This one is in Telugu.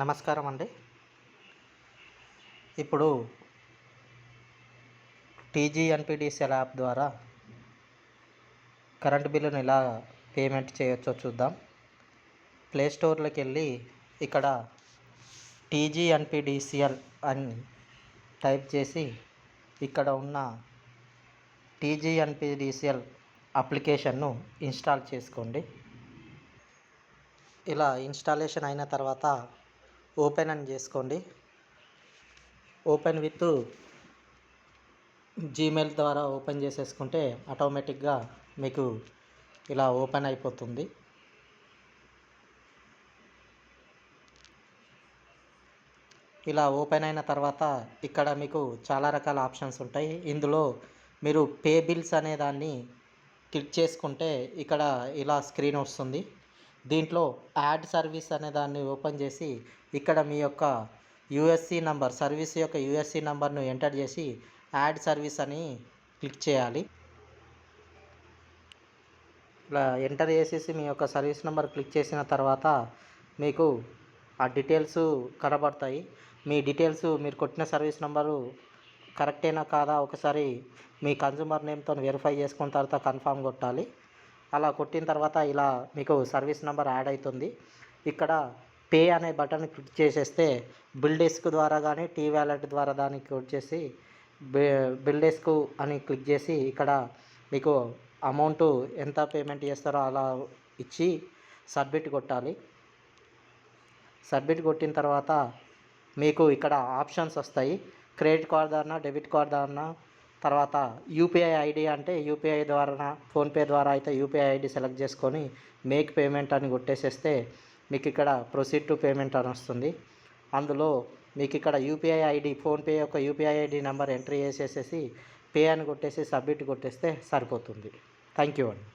నమస్కారం అండి. ఇప్పుడు టీజీఎన్పీడీసీఎల్ యాప్ ద్వారా కరెంటు బిల్లును ఎలా పేమెంట్ చేయొచ్చో చూద్దాం. ప్లే స్టోర్లోకి వెళ్ళి ఇక్కడ టీజీఎన్పీడీసీఎల్ అని టైప్ చేసి ఇక్కడ ఉన్న టీజీఎన్పీడీసీఎల్ అప్లికేషన్ను ఇన్స్టాల్ చేసుకోండి. ఇలా ఇన్స్టాలేషన్ అయిన తర్వాత ఓపెన్ అని చేసుకోండి. ఓపెన్ విత్ జీమెయిల్ ద్వారా ఓపెన్ చేసేసుకుంటే ఆటోమేటిక్గా మీకు ఇలా ఓపెన్ అయిపోతుంది. ఇలా ఓపెన్ అయిన తర్వాత ఇక్కడ మీకు చాలా రకాల ఆప్షన్స్ ఉంటాయి. ఇందులో మీరు పే బిల్స్ అనే దాన్ని క్లిక్ చేసుకుంటే ఇక్కడ ఇలా స్క్రీన్ వస్తుంది. దీంట్లో యాడ్ సర్వీస్ అనే దాన్ని ఓపెన్ చేసి ఇక్కడ మీ యొక్క యూఎస్సి నంబర్, సర్వీస్ యొక్క యూఎస్సి నంబర్ను ఎంటర్ చేసి యాడ్ సర్వీస్ అని క్లిక్ చేయాలి. ఇలా ఎంటర్ చేసేసి మీ యొక్క సర్వీస్ నెంబర్ క్లిక్ చేసిన తర్వాత మీకు ఆ డీటెయిల్స్ కనబడతాయి. మీ డీటెయిల్స్, మీరు కొట్టిన సర్వీస్ నెంబరు కరెక్టేనా కాదా ఒకసారి మీ కన్జ్యూమర్ నేమ్తో వెరిఫై చేసుకున్న తర్వాత కన్ఫామ్ కొట్టాలి. అలా కొట్టిన తర్వాత ఇలా మీకు సర్వీస్ నెంబర్ యాడ్ అవుతుంది. ఇక్కడ పే అనే బటన్ క్లిక్ చేసేస్తే బిల్ డెస్క్ ద్వారా కానీ టీ వ్యాలెట్ ద్వారా దానికి వచ్చేసి బిల్ డెస్క్ అని క్లిక్ చేసి ఇక్కడ మీకు అమౌంట్ ఎంత పేమెంట్ చేస్తారో అలా ఇచ్చి సబ్మిట్ కొట్టాలి. సబ్మిట్ కొట్టిన తర్వాత మీకు ఇక్కడ ఆప్షన్స్ వస్తాయి. క్రెడిట్ కార్డ్ ద్వారా, డెబిట్ కార్డ్ ద్వారా, తర్వాత యూపీఐ ఐడి అంటే యూపీఐ ద్వారా, ఫోన్పే ద్వారా అయితే యూపీఐ ఐడి సెలెక్ట్ చేసుకొని మేక్ పేమెంట్ అని కొట్టేసేస్తే మీకు ఇక్కడ ప్రొసీడ్ టు పేమెంట్ అని వస్తుంది. అందులో మీకు ఇక్కడ యూపీఐ ఐడి, ఫోన్పే యొక్క యూపీఐ ఐడి నెంబర్ ఎంట్రీ చేసేసేసి పే అని కొట్టేసి సబ్మిట్ కొట్టేస్తే సరిపోతుంది. థ్యాంక్ యూ అండి.